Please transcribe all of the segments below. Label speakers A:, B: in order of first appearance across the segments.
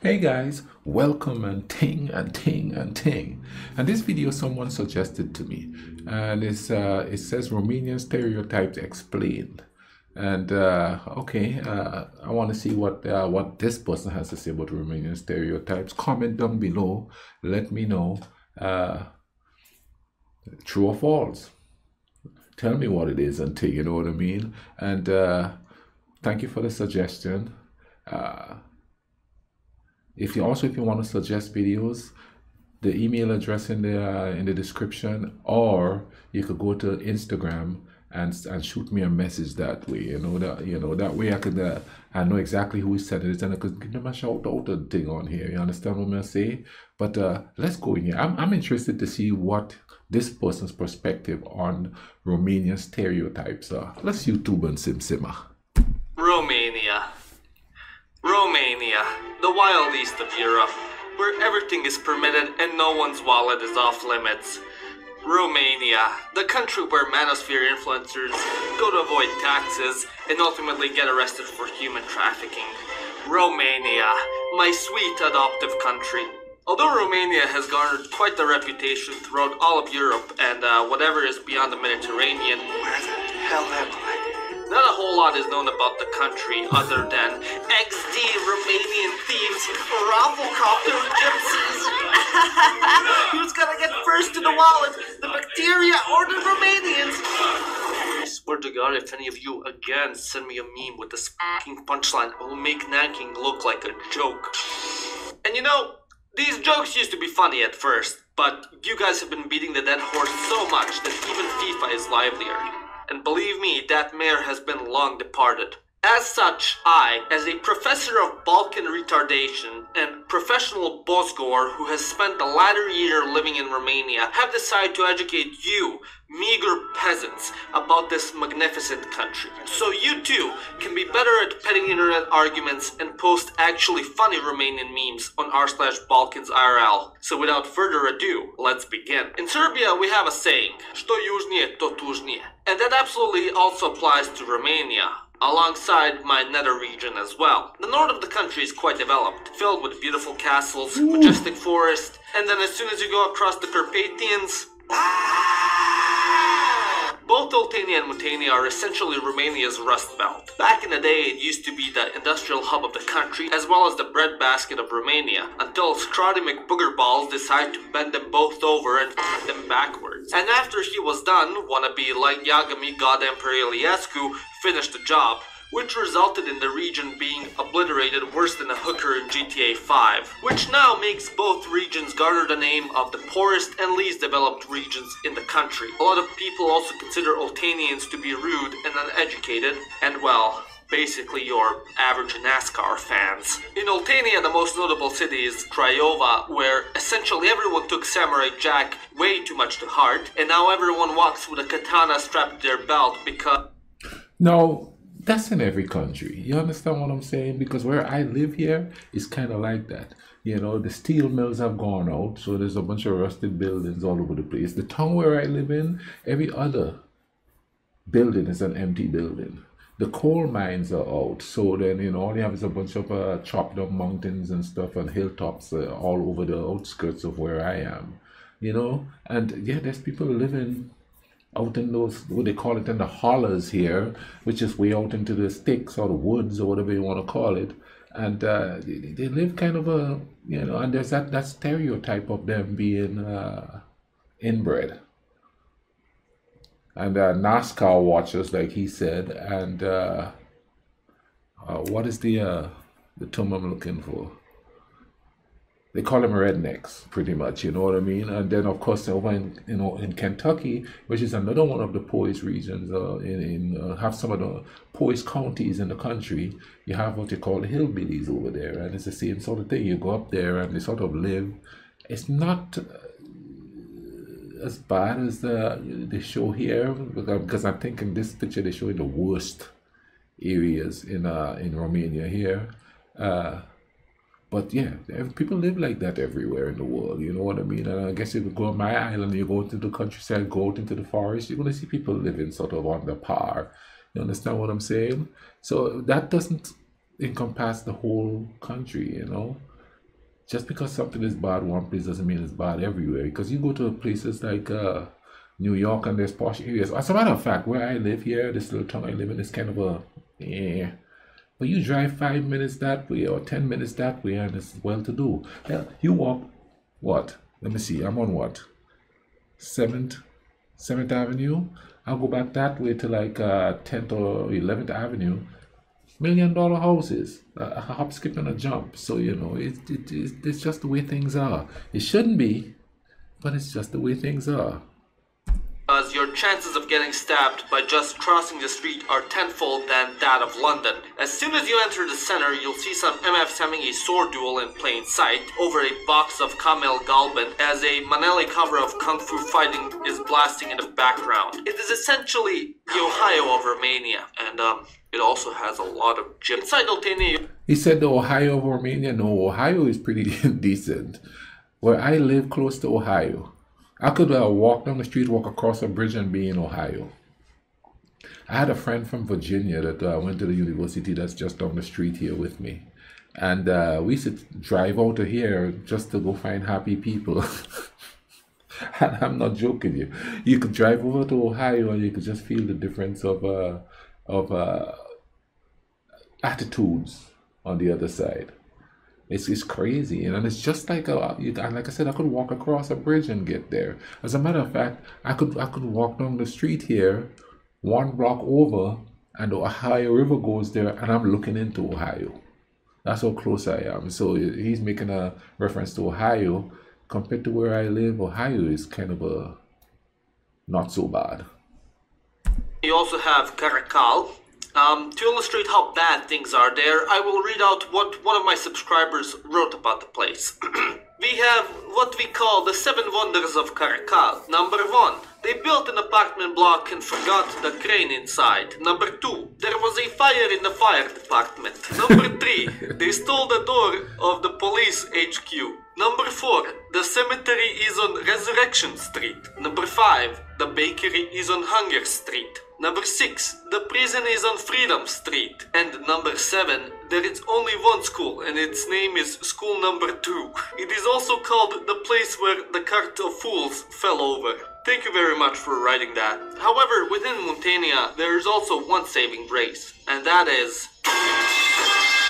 A: Hey guys, welcome and ting and ting and ting. And this video someone suggested to me, and it says Romanian stereotypes explained. And I want to see what this person has to say about Romanian stereotypes. Comment down below, let me know, uh, true or false. Tell me what it is and ting, you know what I mean? And thank you for the suggestion. Uh, if you want to suggest videos, the email address in the description, or you could go to Instagram and shoot me a message that way. That way I know exactly who said it, and I could give them a shout out and thing on here. You understand what I'm saying? But let's go in here. I'm interested to see what this person's perspective on Romanian stereotypes are. Let's YouTube and simmer.
B: Romania. Romania, the wild east of Europe, where everything is permitted and no one's wallet is off limits. Romania, the country where manosphere influencers go to avoid taxes and ultimately get arrested for human trafficking. Romania, my sweet adoptive country. Although Romania has garnered quite the reputation throughout all of Europe and whatever is beyond the Mediterranean, where the hell am I? Not a whole lot is known about the country other than XD Romanian thieves, rafflecopter gypsies. Who's gonna get first to the wallet, the bacteria or the Romanians? I swear to God, if any of you again send me a meme with this fucking punchline, it will make Nanking look like a joke. And you know, these jokes used to be funny at first, but you guys have been beating the dead horse so much that even FIFA is livelier. And believe me, that mayor has been long departed. As such, I, as a professor of Balkan retardation and professional bossgoer who has spent the latter year living in Romania, have decided to educate you, meager peasants, about this magnificent country. So you too can be better at petting internet arguments and post actually funny Romanian memes on r/BalkansIRL. So without further ado, let's begin. In Serbia we have a saying, što južnije, to tužnije. And that absolutely also applies to Romania, alongside my nether region as well. The north of the country is quite developed, filled with beautiful castles, majestic forests, and then as soon as you go across the Carpathians, both Oltenia and Muntenia are essentially Romania's Rust Belt. Back in the day, it used to be the industrial hub of the country, as well as the breadbasket of Romania, until Scrotty McBoogerballs decided to bend them both over and f*** them backwards. And after he was done, wannabe like Yagami God Emperor Iliescu finished the job, which resulted in the region being obliterated worse than a hooker in GTA 5, which now makes both regions garner the name of the poorest and least developed regions in the country. A lot of people also consider Oltenians to be rude and uneducated, and well, basically your average NASCAR fans. In Oltenia, the most notable city is Craiova, where essentially everyone took Samurai Jack way too much to heart, and now everyone walks with a katana strapped to their belt because...
A: No, that's in every country. You understand what I'm saying? Because where I live here is kind of like that. The steel mills have gone out, so there's a bunch of rusted buildings all over the place. The town where I live in, every other building is an empty building. The coal mines are out, so then all you have is a bunch of chopped up mountains and stuff and hilltops all over the outskirts of where I am. And yeah, there's people living out in those, what they call it, in the hollers here, which is way out into the sticks or the woods or whatever you want to call it. And they live kind of and there's that stereotype of them being inbred. And NASCAR watchers, like he said, and what is the term I'm looking for? They call them rednecks, pretty much, you know what I mean? And then, of course, over in Kentucky, which is another one of the poorest regions, have some of the poorest counties in the country, you have what you call the hillbillies over there. And it's the same sort of thing. You go up there and they sort of live. It's not as bad as the show here, because I'm thinking this picture they show in the worst areas in Romania here. But yeah, people live like that everywhere in the world, you know what I mean? And I guess if you go on my island, you go to the countryside, go out into the forest, you're going to see people living sort of on the par. You understand what I'm saying? So that doesn't encompass the whole country, just because something is bad one place doesn't mean it's bad everywhere. Because you go to places like New York and there's posh areas. As a matter of fact, where I live here, this little town I live in is kind of a but you drive 5 minutes that way or 10 minutes that way and it's well to do. Hell, you walk what? Let me see, I'm on what? 7th Avenue. I'll go back that way to like 10th or 11th Avenue. $1 million houses, a hop, skip, and a jump. So, you know, it's just the way things are. It shouldn't be, but it's just the way things are.
B: As your chances of getting stabbed by just crossing the street are tenfold than that of London. As soon as you enter the center, you'll see some MFs having a sword duel in plain sight over a box of Kamel Galban as a Manelli cover of Kung Fu Fighting is blasting in the background. It is essentially the Ohio of Romania, and it also has a lot of gyms. Inside Oltenia,
A: he said the Ohio of Romania? No, Ohio is pretty decent. Where I live close to Ohio, I could walk down the street, walk across a bridge and be in Ohio. I had a friend from Virginia that went to the university that's just down the street here with me. And we used to drive out of here just to go find happy people. And I'm not joking you. You could drive over to Ohio and you could just feel the difference of attitudes on the other side. It's crazy, and it's just like like I said, I could walk across a bridge and get there. As a matter of fact, I could walk down the street here, 1 block over, and the Ohio River goes there, and I'm looking into Ohio. That's how close I am. So he's making a reference to Ohio. Compared to where I live, Ohio is kind of a not so bad.
B: you also have Caracal. To illustrate how bad things are there, I will read out what one of my subscribers wrote about the place. We have what we call the 7 wonders of Caracal. Number 1. They built an apartment block and forgot the crane inside. Number 2. There was a fire in the fire department. Number 3. They stole the door of the police HQ. Number 4. The cemetery is on Resurrection Street. Number 5. The bakery is on Hunger Street. Number 6. The prison is on Freedom Street. And number 7. There is only one school and its name is School Number 2. It is also called the place where the cart of fools fell over. Thank you very much for writing that. However, within Muntenia, there is also one saving grace, and that is...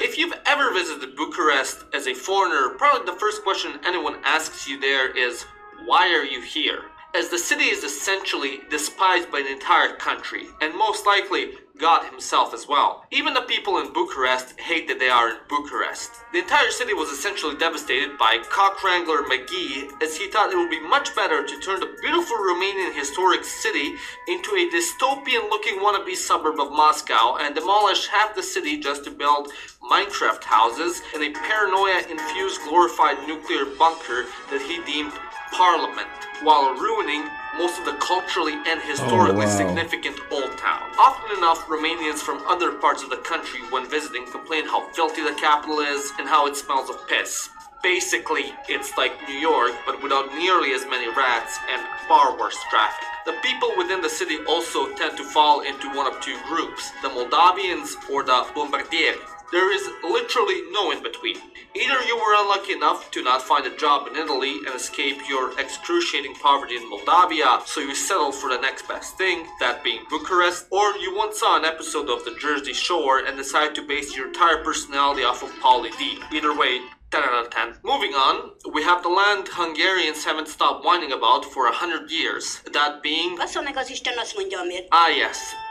B: If you've ever visited Bucharest as a foreigner, probably the first question anyone asks you there is, why are you here? As the city is essentially despised by the entire country, and most likely God himself as well. Even the people in Bucharest hate that they are in Bucharest. The entire city was essentially devastated by cock wrangler McGee, as he thought it would be much better to turn the beautiful Romanian historic city into a dystopian-looking wannabe suburb of Moscow and demolish half the city just to build Minecraft houses and a paranoia-infused glorified nuclear bunker that he deemed Parliament, while ruining most of the culturally and historically significant Old Town. Often enough, Romanians from other parts of the country, when visiting, complain how filthy the capital is and how it smells of piss. Basically, it's like New York, but without nearly as many rats and far worse traffic. The people within the city also tend to fall into one of two groups, the Moldavians or the Bombardieri. There is literally no in-between. Either you were unlucky enough to not find a job in Italy and escape your excruciating poverty in Moldavia, so you settled for the next best thing, that being Bucharest, or you once saw an episode of the Jersey Shore and decided to base your entire personality off of Pauly D. Either way, 10 out of 10. Moving on, we have the land Hungarians haven't stopped whining about for 100 years. That being... yes,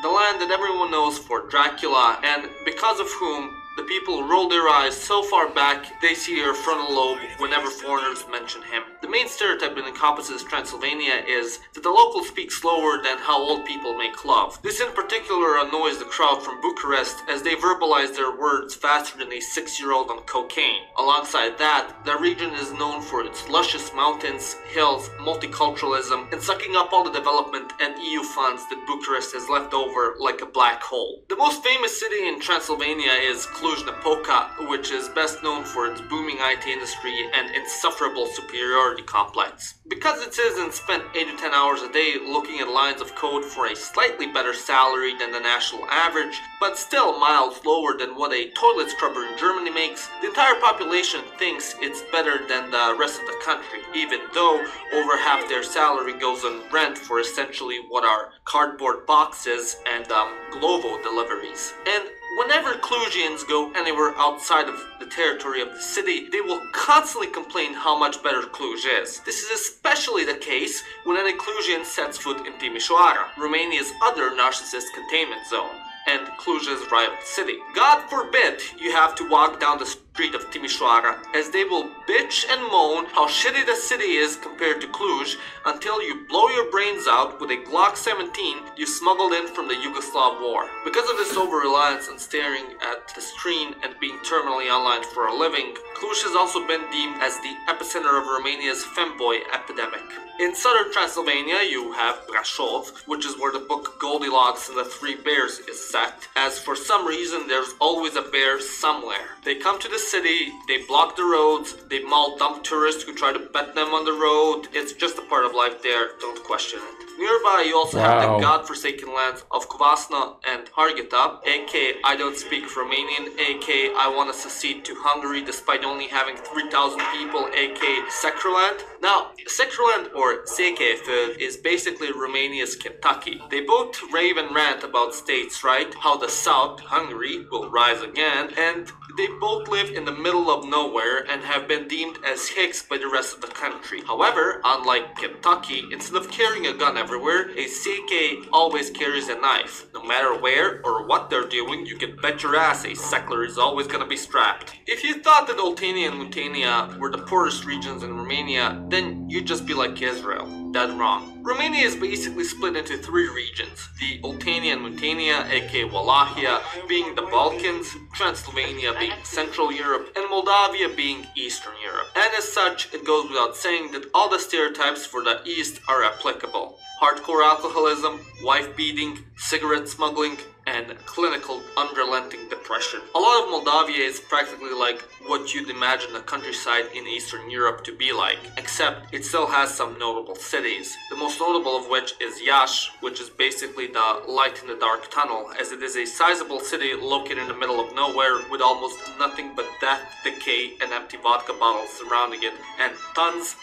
B: the land that everyone knows for Dracula, and because of whom the people roll their eyes so far back they see your frontal lobe whenever foreigners mention him. The main stereotype that encompasses Transylvania is that the locals speak slower than how old people make love. This in particular annoys the crowd from Bucharest as they verbalize their words faster than a 6-year-old on cocaine. Alongside that, the region is known for its luscious mountains, hills, multiculturalism, and sucking up all the development and EU funds that Bucharest has left over like a black hole. The most famous city in Transylvania is Cluj-Napoca, which is best known for its booming IT industry and insufferable superiority complex. Because its citizens spent 8 to 10 hours a day looking at lines of code for a slightly better salary than the national average, but still miles lower than what a toilet scrubber in Germany makes, the entire population thinks it's better than the rest of the country, even though over half their salary goes on rent for essentially what are cardboard boxes and Glovo deliveries. And whenever Clujians go anywhere outside of the territory of the city, they will constantly complain how much better Cluj is. This is especially the case when any Clujian sets foot in Timișoara, Romania's other narcissist containment zone, and Cluj's rival city. God forbid you have to walk down the street of Timișoara, as they will bitch and moan how shitty the city is compared to Cluj until you blow your brains out with a Glock 17 you smuggled in from the Yugoslav war. Because of this over-reliance on staring at the screen and being terminally online for a living, Cluj has also been deemed as the epicenter of Romania's femboy epidemic. In southern Transylvania, you have Brașov, which is where the book Goldilocks and the Three Bears is set, as for some reason there's always a bear somewhere. They come to the city, they block the roads, they maul dumb tourists who try to bet them on the road. It's just a part of life there, don't question it. Nearby, you also have the godforsaken lands of Kvasna and Harghita, aka I don't speak Romanian, aka I want to secede to Hungary despite only having 3,000 people, aka Secraland. Now, Secraland or Székelyföld is basically Romania's Kentucky. They both rave and rant about states' right, how the south, Hungary, will rise again, and they both live in the middle of nowhere and have been deemed as hicks by the rest of the country. However, unlike Kentucky, instead of carrying a gun everywhere, a Székely always carries a knife. No matter where or what they're doing, you can bet your ass a Secular is always gonna be strapped. If you thought that Oltenia and Muntenia were the poorest regions in Romania, then you'd just be like Israel. Dead wrong. Romania is basically split into 3 regions, the Oltenia and Muntenia, aka Wallachia, being the Balkans, Transylvania being Central Europe, and Moldavia being Eastern Europe. And as such, it goes without saying that all the stereotypes for the East are applicable. Hardcore alcoholism, wife beating, cigarette smuggling, and clinical unrelenting depression. A lot of Moldavia is practically like what you'd imagine the countryside in Eastern Europe to be like, except it still has some notable cities. The most notable of which is Iași, which is basically the light in the dark tunnel, as it is a sizable city located in the middle of nowhere with almost nothing but death, decay, and empty vodka bottles surrounding it, and tons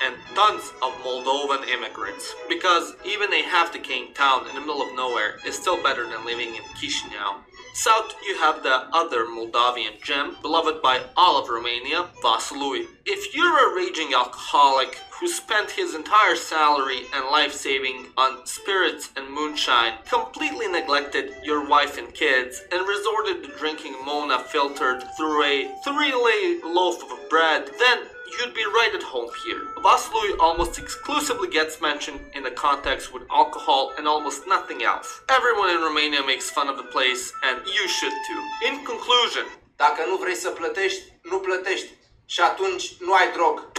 B: of Moldovan immigrants. Because even a half-decaying town in the middle of nowhere is still better than living in Chișinău. South, you have the other Moldavian gem, beloved by all of Romania, Vaslui. If you're a raging alcoholic who spent his entire salary and life saving on spirits and moonshine, completely neglected your wife and kids, and resorted to drinking Mona filtered through a 3-lei loaf of bread, then you'd be right at home here. Vaslui almost exclusively gets mentioned in the context with alcohol and almost nothing else. Everyone in Romania makes fun of the place, and you should too. In conclusion,
C: dacă nu vrei să plătești, nu plătești. Și atunci nu ai drog.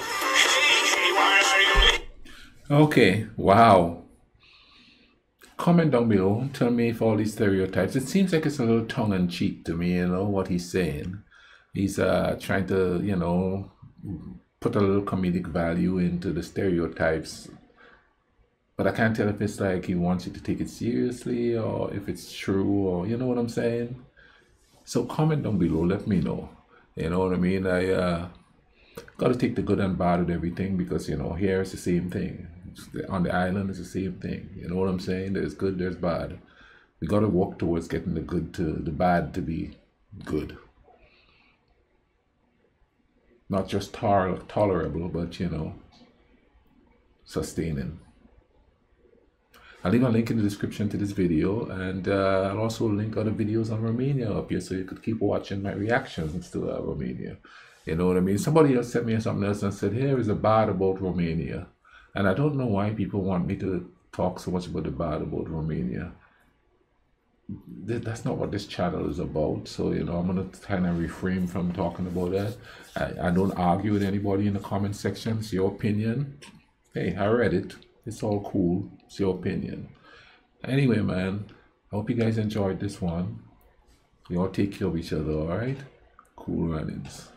A: Okay, wow. Comment down below, tell me if all these stereotypes, it seems like it's a little tongue-in-cheek to me, you know, what he's saying. He's trying to, you know, put a little comedic value into the stereotypes, but I can't tell if it's like he wants you to take it seriously or if it's true, or you know what I'm saying. So comment down below, let me know, you know what I mean. I gotta take the good and bad of everything, because you know, here it's the same thing. On the island it's the same thing, you know what I'm saying. There's good, there's bad. We gotta work towards getting the good to the bad to be good. Not just tolerable, but, you know, sustaining. I'll leave a link in the description to this video, and I'll also link other videos on Romania up here so you could keep watching my reactions to Romania. You know what I mean? Somebody else sent me something else and said, here is a bad about Romania. And I don't know why people want me to talk so much about the bad about Romania. That's not what this channel is about, so you know, I'm gonna kind of refrain from talking about that. I don't argue with anybody in the comment section. It's your opinion. Hey, I read it. It's all cool. It's your opinion. Anyway, man, I hope you guys enjoyed this one. You all take care of each other, all right? Cool runnings.